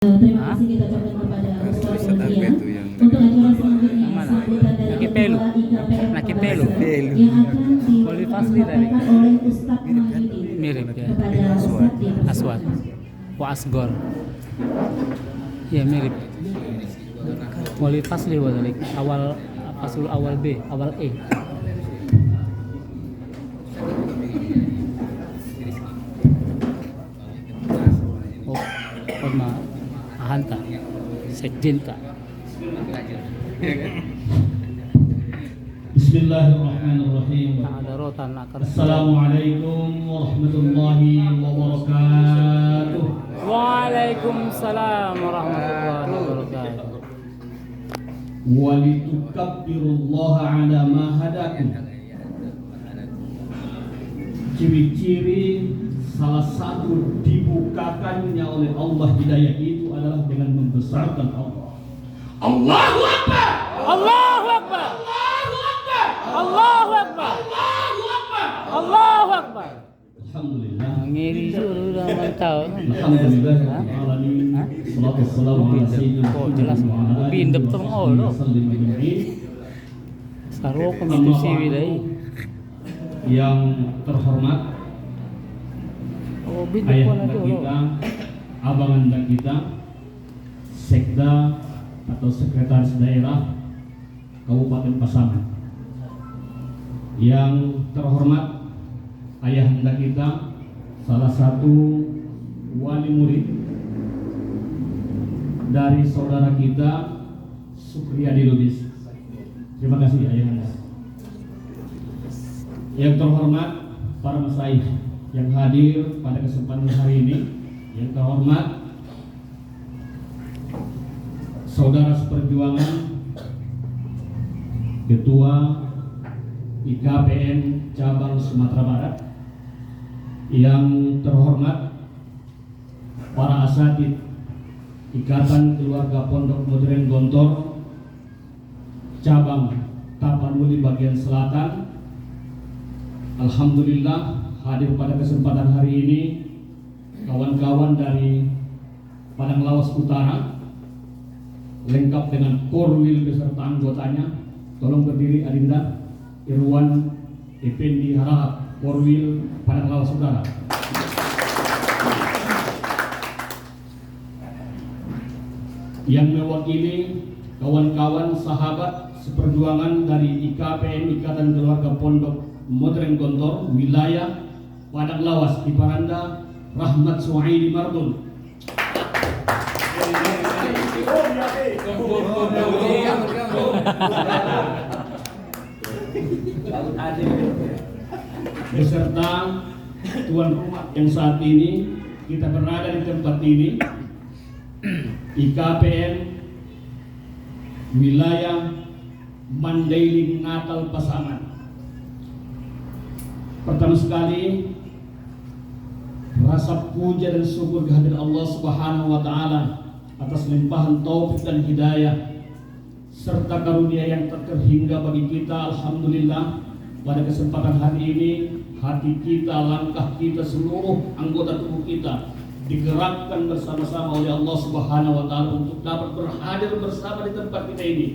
Terima kasih kita ucapkan kepada Ustaz Ulfian untuk acara selanjutnya sambutan dari Ketua IKPM yang akan disampaikan oleh Ustaz Mahyudin. Mirip ya. Kepada Ustaz di atas. Aswad. Asgor. Ya mirip. Wali Fasli wadalik. Awal fasul awal B, awal E. Forma Ahanta. Sekjenta. Bismillahirrahmanirrahim. Ada rotan akan. Assalamualaikum warahmatullahi wabarakatuh. Waalaikumsalam warahmatullahi wabarakatuh. Walitukabbirullaha ala ma hadakum. Ciri-ciri salah satu dibukakannya oleh Allah hidayah itu adalah dengan membesarkan Allah. Allahu Akbar. Allahu Akbar. Allahu Akbar. Allahu Akbar. Allahu Akbar. Allahu Akbar. Alhamdulillah. Ngiri sudah mantau. Alhamdulillah. Salatu wassalamu ala sayyidina Oh jelas mau bindep tong Allah. Sarwo komite siwilai. Yang terhormat Oh bindep ayah pun anda ada kita, abang anda kita, sekda atau sekretaris daerah Kabupaten Pasaman. Yang terhormat ayah anda kita, salah satu wali murid dari saudara kita Supriyadi Lubis. Terima kasih ayah anda. Yang terhormat para masyayikh yang hadir pada kesempatan hari ini, yang terhormat saudara seperjuangan Ketua IKPM Cabang Sumatera Barat, yang terhormat para asatid Ikatan Keluarga Pondok Modern Gontor Cabang Tapanuli bagian selatan. Alhamdulillah hadir pada kesempatan hari ini kawan-kawan dari Padang Lawas Utara lengkap dengan korwil beserta anggotanya. Tolong berdiri Adinda Irwan Effendi Harahap, korwil Padang Lawas Utara. Yang mewakili kawan-kawan sahabat seperjuangan dari IKPM Ikatan Keluarga Pondok Modern Gontor wilayah Padang Lawas di Paranda, Rahmat Suhaidi Mardun. Beserta tuan rumah yang saat ini kita berada di tempat ini, IKPM wilayah Mandailing Natal Pasaman. Pertama sekali rasa puja dan syukur kehadiran Allah Subhanahu wa taala atas limpahan taufik dan hidayah serta karunia yang tak terhingga bagi kita. Alhamdulillah pada kesempatan hari ini hati kita, langkah kita, seluruh anggota tubuh kita digerakkan bersama-sama oleh Allah Subhanahu wa taala untuk dapat berhadir bersama di tempat kita ini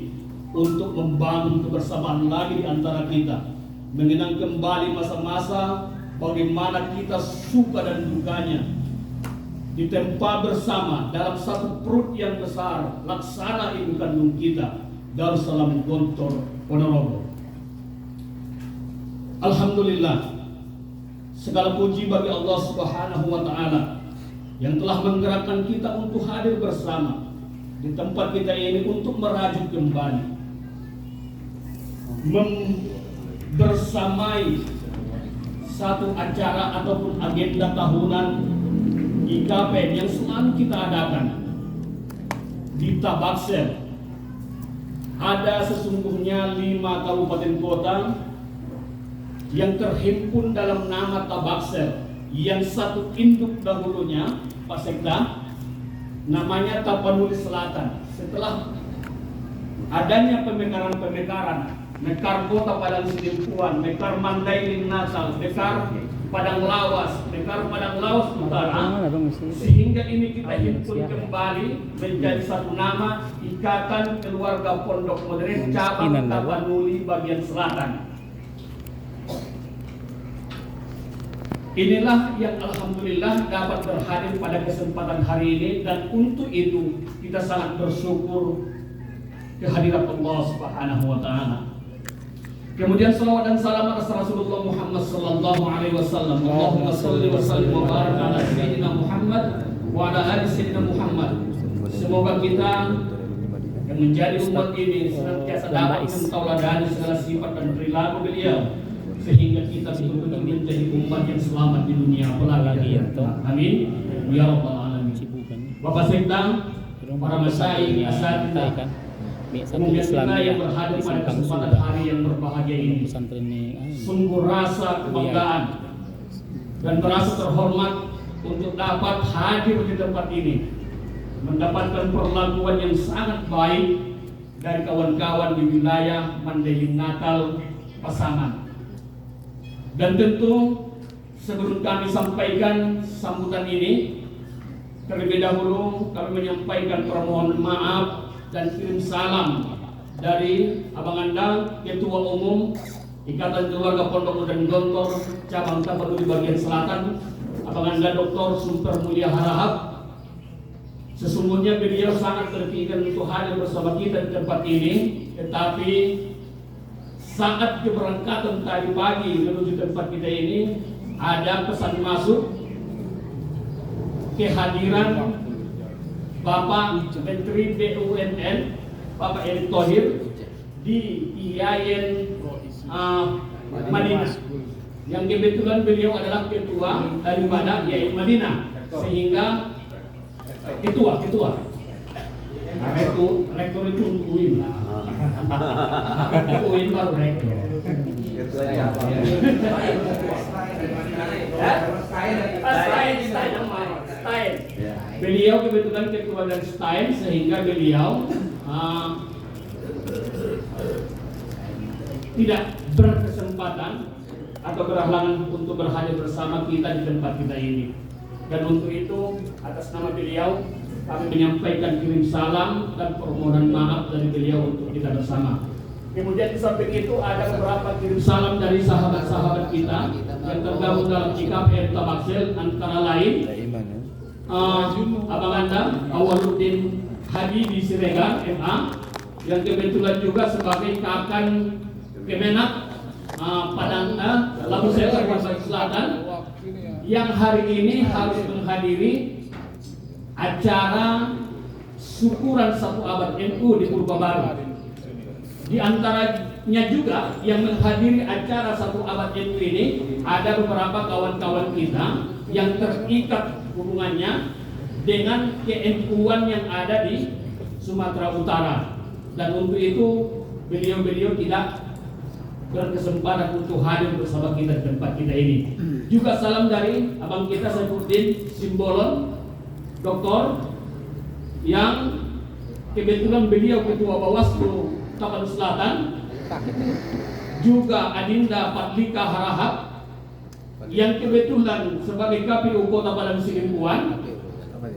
untuk membangun kebersamaan lagi di antara kita, mengenang kembali masa-masa bagaimana kita suka dan dukanya ditempa bersama dalam satu perut yang besar, laksana ibu kandung kita, Darussalam Gontor Ponorogo. Alhamdulillah, segala puji bagi Allah Subhanahu wa taala yang telah menggerakkan kita untuk hadir bersama di tempat kita ini untuk merajut kembali bersamai satu acara ataupun agenda tahunan IKPM yang selalu kita adakan di Tabaksel. Ada sesungguhnya 5 kabupaten kota yang terhimpun dalam nama Tabaksel, yang satu induk dahulunya Pak Sekda namanya Tapanuli Selatan. Setelah adanya pemekaran Mekar Kota Padang Sidimpuan, Mekar Mandailing Natal, Mekar Padang Lawas, negara Padang Lawas Utara, Mana dong sih? sehingga ini kita himpun kembali menjadi satu nama Ikatan Keluarga Pondok Modern Cabang Tapanuli bagian selatan. Inilah yang alhamdulillah dapat berhadir pada kesempatan hari ini, dan untuk itu kita sangat bersyukur kehadirat Allah Subhanahu wa taala. Kemudian salawat dan salam atas Rasulullah Muhammad sallallahu alaihi wasallam. Allahumma shalli wa sallim wa barik ala sayyidina Muhammad wa ala ali sayyidina Muhammad. Semoga kita yang menjadi umat ini senantiasa dapat mentauladani segala sifat dan perilaku beliau, sehingga kita betul-betul menjadi umat yang selamat di dunia apalagi di akhirat. Amin ya rabbal alamin. Bapak Sekda, para masyayikh, asatidzah, kemudian kita yang berhadir pada kesempatan hari yang berbahagia ini, sungguh rasa kebanggaan dan merasa terhormat untuk dapat hadir di tempat ini, mendapatkan perlakuan yang sangat baik dari kawan-kawan di wilayah Mandailing Natal Pasaman. Dan tentu sebelum kami sampaikan sambutan ini, terlebih dahulu kami menyampaikan permohonan maaf dan kirim salam dari Abang Anda, Ketua Umum Ikatan Keluarga Pondok Modern Gontor Cabang Tapanuli bagian selatan, Abang Anda Dr. Sumper Mulia Harahap. Sesungguhnya beliau sangat terpikir untuk hadir bersama kita di tempat ini, tetapi saat keberangkatan tadi pagi menuju tempat kita ini ada pesan masuk kehadiran Bapak Menteri BUMN Bapak Erick Thohir di IAIN Madinah, yang kebetulan beliau adalah ketua daripada IAIN Madinah, sehingga ketua rektor itu untuk UIN lah. UIN baru rektor. Beliau kebetulan ketua dari STAIN, sehingga beliau tidak berkesempatan atau berhalangan untuk berhadir bersama kita di tempat kita ini. Dan untuk itu atas nama beliau kami menyampaikan kirim salam dan permohonan maaf dari beliau untuk kita bersama. Kemudian di samping itu ada beberapa kirim salam dari sahabat-sahabat kita yang tergabung dalam IKP Tabaksel, antara lain Abang Anda Awaluddin Hadi di Siregar MA, yang kebetulan juga sebagai Kakan Kemenak Padang Labu Setar Bagian Selatan, yang hari ini harus menghadiri acara syukuran 1 abad NU di Purba Baru. Di antaranya juga yang menghadiri acara 1 abad NU ini ada beberapa kawan-kawan kita yang terikat hubungannya dengan ke-NU-an yang ada di Sumatera Utara. Dan untuk itu beliau-beliau tidak berkesempatan untuk hadir bersama kita di tempat kita ini. Juga salam dari abang kita Saifuddin Simbolon, doktor, yang kebetulan beliau ketua Bawaslu Tapanuli Selatan. Juga Adinda Padlika Harahap, yang kebetulan sebagai KPU Kota Padang Sidimpuan.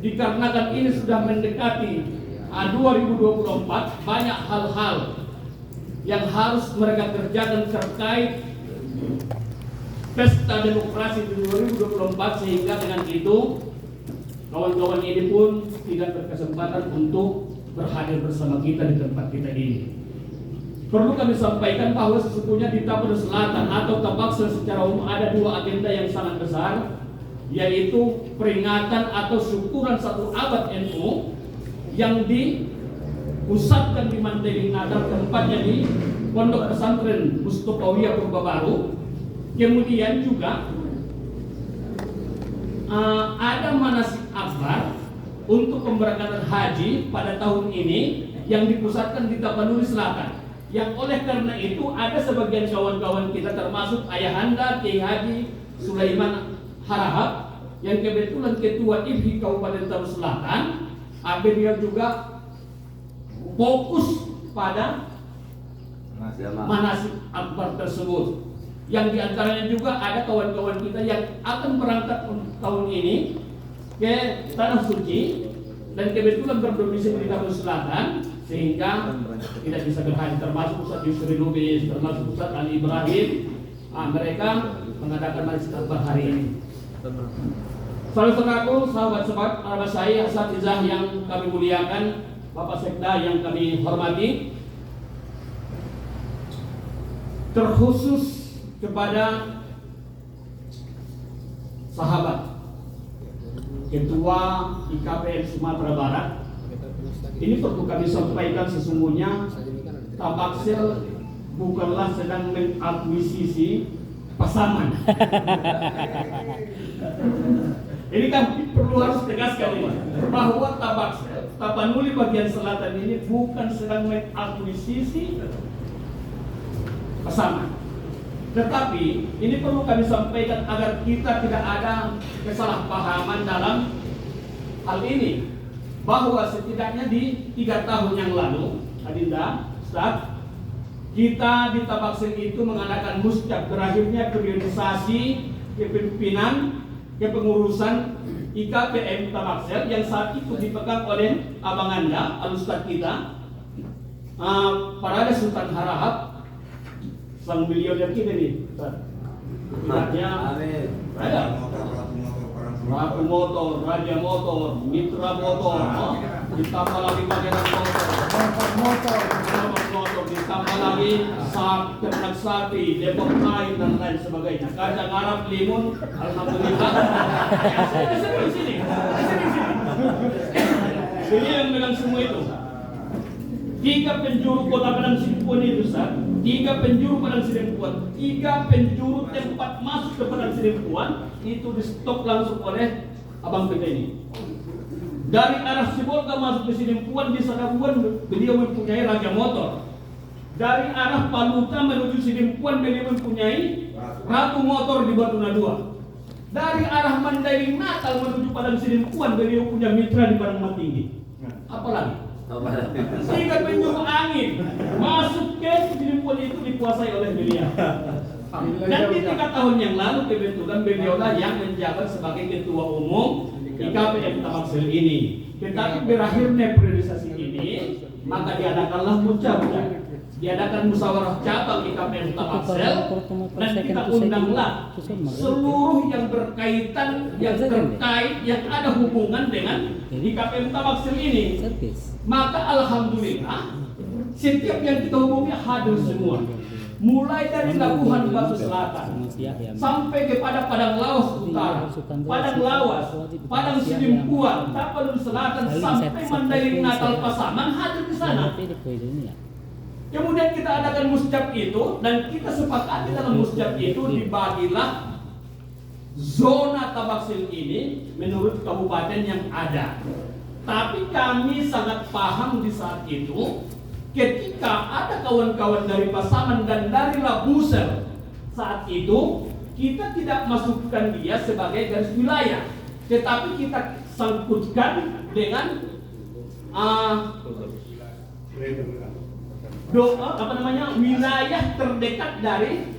Dikarenakan ini sudah mendekati 2024, banyak hal-hal yang harus mereka kerjakan terkait pesta demokrasi di 2024, sehingga dengan itu kawan-kawan ini pun tidak berkesempatan untuk berhadir bersama kita di tempat kita ini. Perlu kami sampaikan bahwa sesungguhnya di Tapanuli Selatan atau Tabaksel secara umum ada 2 agenda yang sangat besar, yaitu peringatan atau syukuran 1 abad NU yang dipusatkan di Mandailing Natal, tempatnya di Pondok Pesantren Mustofawiyah Purba Baru. Kemudian juga ada manasik akbar untuk pemberangkatan haji pada tahun ini yang dipusatkan di Tapanuli Selatan. Yang oleh karena itu ada sebagian kawan-kawan kita termasuk Ayahanda Kiai Haji Sulaiman Harahap yang kebetulan ketua IPHI Kabupaten Tapanuli Selatan, beliau juga fokus pada manasik akbar tersebut. yang diantaranya juga ada kawan-kawan kita yang akan berangkat tahun ini ke Tanah Suci dan kebetulan berdomisili di Lampung Selatan sehingga tidak bisa berhaji, termasuk Ustaz Yusri Lubis, termasuk Ustaz Ali Ibrahim. Mereka mengadakan majlis akbar hari ini. Saudara-saudaraku, sahabat-sahabat saya, asatizah yang kami muliakan, Bapak Sekda yang kami hormati, terkhusus kepada sahabat Ketua IKPM Sumatera Barat, ini perlu kami sampaikan sesungguhnya Tabaksel bukanlah sedang mengakuisisi Pasaman. Ini kan perlu harus tegaskan ini bahwa Tabaksel, Tapanuli bagian selatan ini bukan sedang mengakuisisi Pasaman. Tetapi ini perlu kami sampaikan agar kita tidak ada kesalahpahaman dalam hal ini, bahwa setidaknya di 3 tahun yang lalu, Adinda, Ustaz, kita di Tabaksel itu mengadakan musjab berakhirnya periodisasi kepemimpinan kepengurusan IKPM Tabaksel yang saat itu dipegang oleh Abang Anda, Al-Ustaz kita, Parada Sultan Harahap, sang milioner kita nih, Ustaz. Ada Ratu Motor, Raja Motor, Mitra Motor, ditambah lagi Pangeran Motor, ditambah lagi ternak sapi, Depok Air dan lain sebagainya. Kacang Arab, limun, alhamdulillah. Di sini. Ini yang megang semua itu. 3 penjuru kota Padang Sidempuan itu, Ustaz. 3 penjuru Padang Sidempuan, 3 penjuru tempat masuk ke Padang Sidempuan itu di stop langsung oleh abang kita ini. Dari arah Sibolga masuk ke Sidempuan di Sadabuan beliau mempunyai Raja Motor. Dari arah Paluta menuju Sidempuan beliau mempunyai Ratu Motor di Batuna 2. Dari arah Mandailing Natal menuju Padang Sidempuan beliau punya Mitra di Padang Matinggi. Apalagi 3 penjuru angin masuk ke Sidempuan itu dikuasai oleh beliau. Dan di 3 tahun yang lalu kebetulan beliaulah yang menjabat sebagai ketua umum IKPM Tabaksel ini. Tetapi berakhirnya periodisasi ini, maka diadakanlah mucabnya. Diadakan musyawarah cabang IKPM Tabaksel dan kita undanglah seluruh yang berkaitan, yang terkait, yang ada hubungan dengan IKPM Tabaksel ini. Maka alhamdulillah setiap yang kita hubungi hadir semua. Mulai dari Labuhan Batu Selatan sampai kepada Padang Lawas Utara, Padang Lawas, Padang Sidempuan, Tapanuli Selatan sampai Mandailing Natal Pasaman hadir di sana. Kemudian kita adakan musjab itu dan kita sepakati dalam musjab itu dibagilah zona Tabaksel ini menurut kabupaten yang ada. Tapi kami sangat paham di saat itu ketika ada kawan-kawan dari Pasaman dan dari Labusel saat itu kita tidak masukkan dia sebagai garis wilayah, tetapi kita sangkutkan dengan wilayah terdekat dari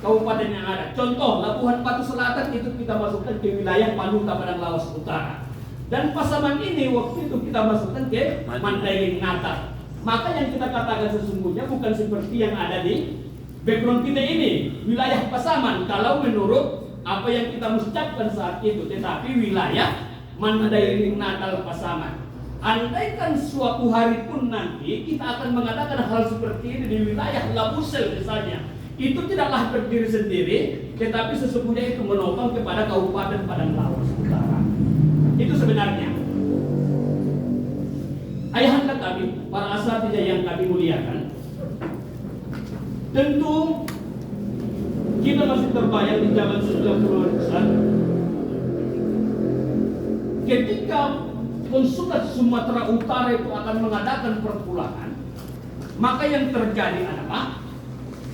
kabupaten yang ada. Contoh Labuhan Batu Selatan itu kita masukkan ke wilayah Paluta Padang Lawas Utara. Dan Pasaman ini waktu itu kita masukkan ke Mandailing Natal. Maka yang kita katakan sesungguhnya bukan seperti yang ada di background kita ini, wilayah Pasaman kalau menurut apa yang kita ucapkan saat itu, tetapi wilayah Mandailing Natal Pasaman. Andaikan suatu hari pun nanti kita akan mengadakan hal seperti ini di wilayah Labusel misalnya, itu tidaklah berdiri sendiri, tetapi sesungguhnya itu menopang kepada Kabupaten Padang Lawas Utara. Itu sebenarnya. Ayahanda kami, para asatidz yang kami muliakan, tentu kita masih terbayang di zaman 90-an ketika Konsulat Sumatera Utara itu akan mengadakan perpulangan, maka yang terjadi adalah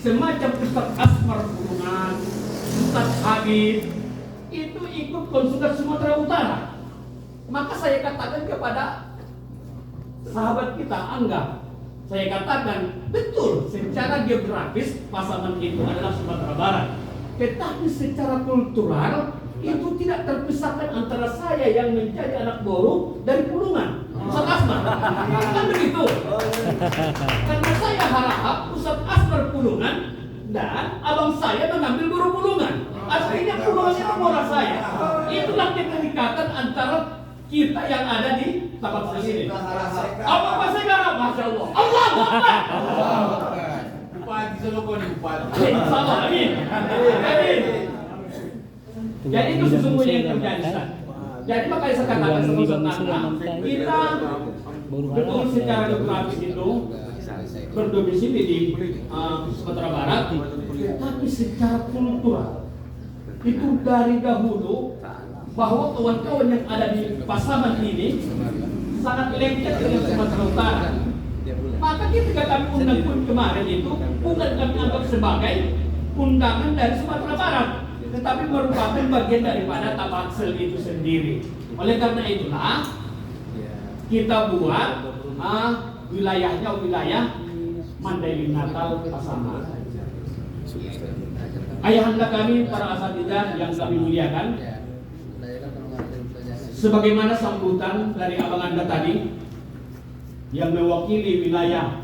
semacam Ustaz Asmar Purungan, Ustaz Habib itu ikut Konsulat Sumatera Utara. Maka saya katakan kepada sahabat kita, Angga, Saya katakan betul secara geografis Pasaman itu adalah Sumatera Barat. Tetapi secara kultural itu tidak terpisahkan antara saya yang menjadi anak Boro dari Pulungan, Pusat Asmar. Kan begitu. Karena saya harap Pusat Asmar Pulungan dan abang saya mengambil Boro Pulungan. Aslinya Pulungan itu bola saya. Itulah keterikatan antara kita yang ada di tempat sini. Apa saya garap? Masya Allah. Allah Akbar. Bupati Solokon, Bupati. Salah ini. Jadi itu sesungguhnya yang terjadi. Ustaz. Jadi makanya saya katakan sebelum kita betul secara geografis itu berdomisili di Sumatera Barat, tapi secara kultural itu dari dahulu bahwa kawan-kawan yang ada di Pasaman ini sangat lengket dengan Sumatera Utara. Maka ketika kami undang pun kemarin itu bukan kami anggap sebagai undangan dari Sumatera Barat, tetapi merupakan bagian daripada Tabaksel itu sendiri. Oleh karena itulah kita buat wilayahnya wilayah Mandailing Natal Pasaman. Ayahanda kami para asatidzah yang kami muliakan, sebagaimana sambutan dari abang Anda tadi yang mewakili wilayah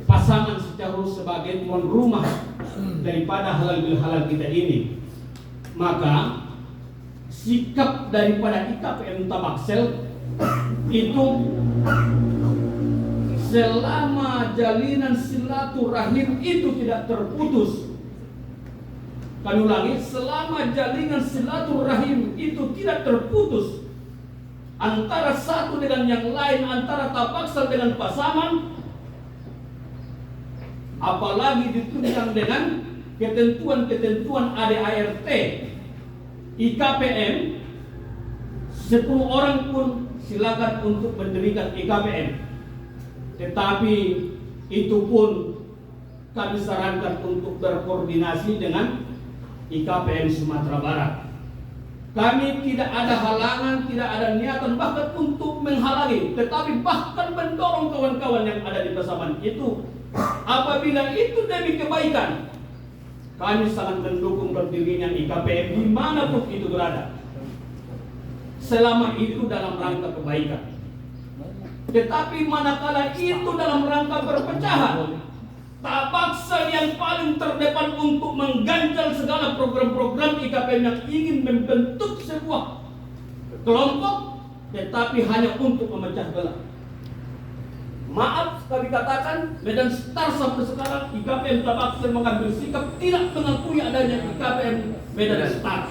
Pasaman secara sebagai tuan rumah daripada halal bil halal kita ini, maka sikap daripada IKPM Tabaksel itu selama jalinan silaturahim itu tidak terputus. Kami ulangi, selama jalinan silaturahim itu tidak terputus antara satu dengan yang lain, antara Tabaksel dengan Pasaman, apalagi ditunjang dengan ketentuan-ketentuan ADART IKPM, 10 orang pun silakan untuk mendirikan IKPM. Tetapi itu pun kami sarankan untuk berkoordinasi dengan IKPM Sumatera Barat. Kami tidak ada halangan, tidak ada niatan bahkan untuk menghalangi, tetapi bahkan mendorong kawan-kawan yang ada di Pasaman itu, apabila itu demi kebaikan, kami sangat mendukung berdirinya IKPM dimanapun itu berada, selama itu dalam rangka kebaikan. Tetapi manakala itu dalam rangka perpecahan, Tabaksel yang paling terdepan untuk mengganjal segala program-program IKPM yang ingin membentuk sebuah kelompok, tetapi hanya untuk memecah belah. Maaf kami katakan, Medan Star sampai sekarang IKPM Tabaksel mengambil sikap tidak mengakui adanya IKPM Medan Star.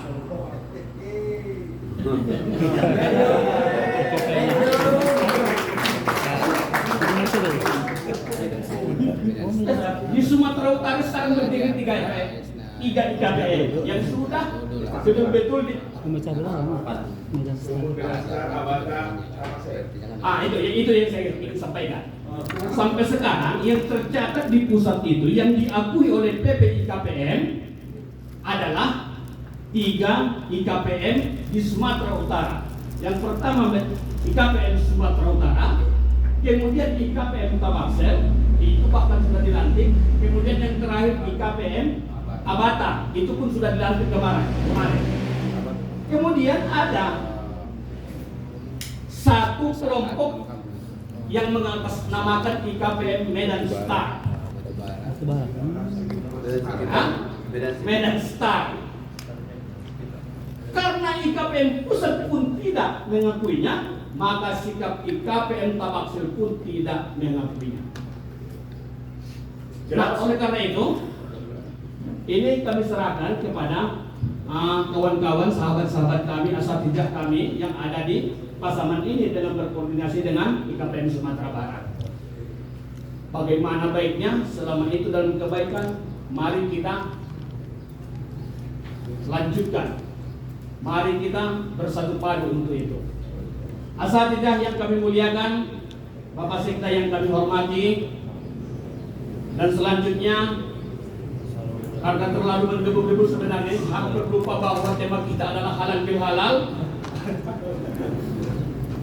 Di Sumatera Utara sekarang berdiri 3 IKPM yang sudah betul-betul Memecah belah itu yang saya ingin sampaikan. Sampai sekarang yang tercatat di pusat itu yang diakui oleh PP IKPM adalah 3 IKPM di Sumatera Utara. Yang pertama IKPM Sumatera Utara, kemudian IKPM Tabaksel itu bahkan sudah dilantik, kemudian yang terakhir IKPM Abata itu pun sudah dilantik kemarin. Kemudian ada satu kelompok yang mengatasnamakan IKPM Medan Star. Medan Star. Karena IKPM pusat pun tidak mengakuinya, maka sikap IKPM Tabaksel pun tidak mengakuinya. Nah, oleh karena itu, ini kami serahkan kepada kawan-kawan, sahabat-sahabat kami, asatidzah kami yang ada di Pasaman ini dalam berkoordinasi dengan IKPM Sumatera Barat. Bagaimana baiknya selama itu dalam kebaikan, mari kita lanjutkan. Mari kita bersatu padu untuk itu. Asatidzah yang kami muliakan, Bapak Sekda yang kami hormati, dan selanjutnya karena terlalu menggebu-gebu sebenarnya, hampir lupa bahwa tema kita adalah halal bil halal.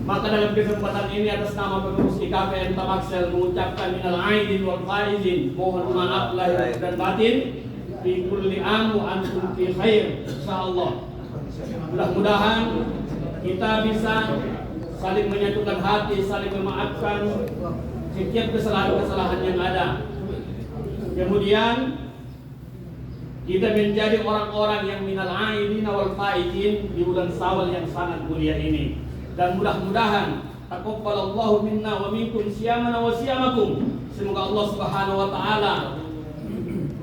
Maka dalam kesempatan ini atas nama pengurus IKPM Tamaksel mengucapkan minal aidin wal faizin, mohon maaf lahir dan batin, fi kulli am wa antum fi khair insyaallah. Mudah-mudahan kita bisa saling menyatukan hati, saling memaafkan setiap kesalahan-kesalahan yang ada. Kemudian kita menjadi orang-orang yang minal aidin wal faizin di bulan Syawal yang sangat mulia ini. Dan mudah-mudahan taqabbalallahu minna wa minkum siyamana wa siyamakum. Semoga Allah Subhanahu wa taala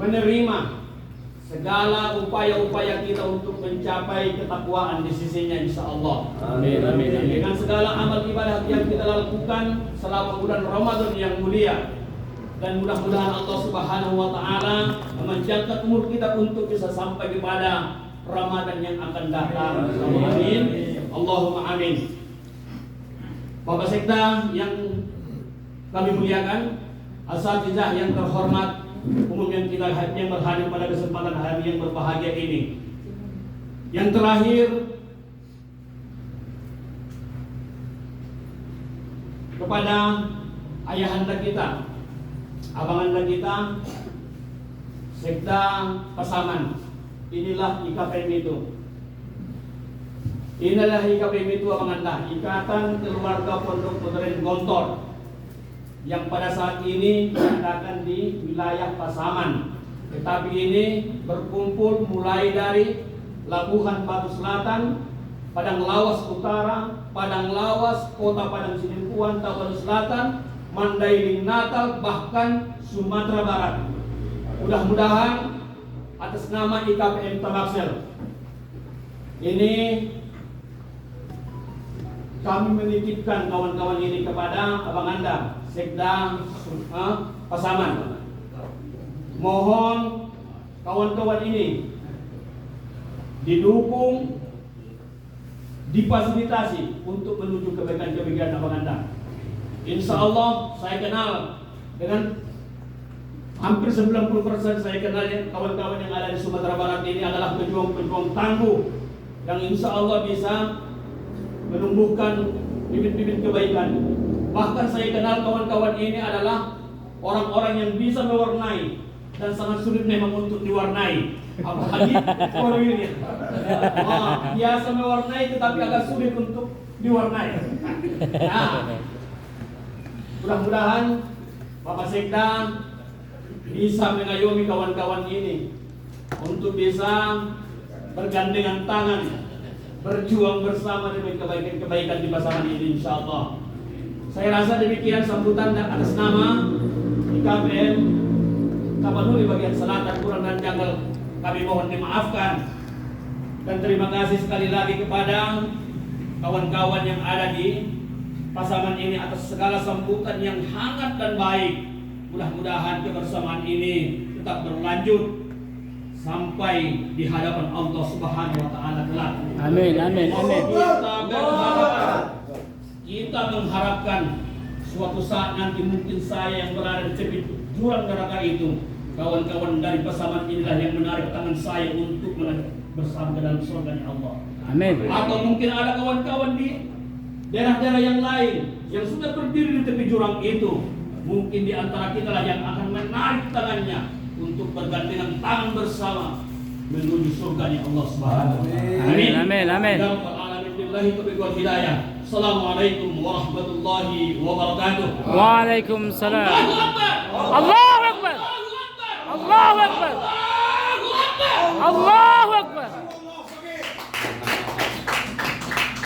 menerima segala upaya-upaya kita untuk mencapai ketakwaan di sisinya insyaallah. Amin amin. Dengan segala amal ibadah yang kita lakukan selama bulan Ramadan yang mulia. Dan mudah-mudahan Allah Subhanahu wa taala memanjangkan umur kita untuk bisa sampai kepada Ramadan yang akan datang. Amin. Allahumma amin. Bapak Sekda yang kami muliakan, asatizah yang terhormat, umum yang berhadir pada kesempatan hari yang berbahagia ini. Yang terakhir, kepada ayahanda kita, abanganda kita, Sekda Pasaman. Inilah IKPM itu. Inilah IKPM itu abanganda, Ikatan Keluarga Pondok Pesantren Gontor, yang pada saat ini diadakan di wilayah Pasaman. Tetapi ini berkumpul mulai dari Labuhan Batu Selatan, Padang Lawas Utara, Padang Lawas, Kota Padang Sidempuan, Tabanan Selatan, Mandailing Natal, bahkan Sumatera Barat. Mudah-mudahan atas nama IKPM Tamaksel ini kami menitipkan kawan-kawan ini kepada abang anda, Sekda Pasaman. Mohon kawan-kawan ini didukung, difasilitasi untuk menuju kebaikan-kebaikan abang anda. Insya Allah saya kenal dengan hampir 90% saya kenal kawan-kawan yang ada di Sumatera Barat ini adalah pejuang-pejuang tangguh yang insya Allah bisa menumbuhkan bibit-bibit kebaikan. Bahkan saya kenal kawan-kawan ini adalah orang-orang yang bisa mewarnai dan sangat sulit memang untuk diwarnai. Apalagi kalau ini biasa mewarnai tetapi agak sulit untuk diwarnai. Nah, mudah-mudahan Bapak Sekda bisa mengayomi kawan-kawan ini untuk bisa bergandengan tangan, berjuang bersama demi kebaikan-kebaikan di pasangan ini insyaallah. Saya rasa demikian sambutan atas nama IKPM Tapanuli bagian selatan, kurang dan janggal kami mohon dimaafkan. Dan terima kasih sekali lagi kepada kawan-kawan yang ada di pasangan ini atas segala sambutan yang hangat dan baik. Mudah-mudahan kebersamaan ini tetap berlanjut sampai di hadapan Allah Subhanahu wa taala kelak. Amin amin amin. Kita mengharapkan suatu saat nanti mungkin saya yang berada di tepi jurang neraka itu, kawan-kawan dari pasaman inilah yang menarik tangan saya untuk bersama ke dalam surga Allah. Amin. Atau mungkin ada kawan-kawan di daerah-daerah yang lain yang sudah berdiri di tepi jurang itu, mungkin di antara kita lah yang akan menarik tangannya untuk bergandengan tangan bersama menuju surganya Allah Subhanahu wa taala. Amin amin amin. Assalamualaikum warahmatullahi wabarakatuh. Waalaikumsalam. Allahu Akbar. Allahu Akbar. Allahu Akbar.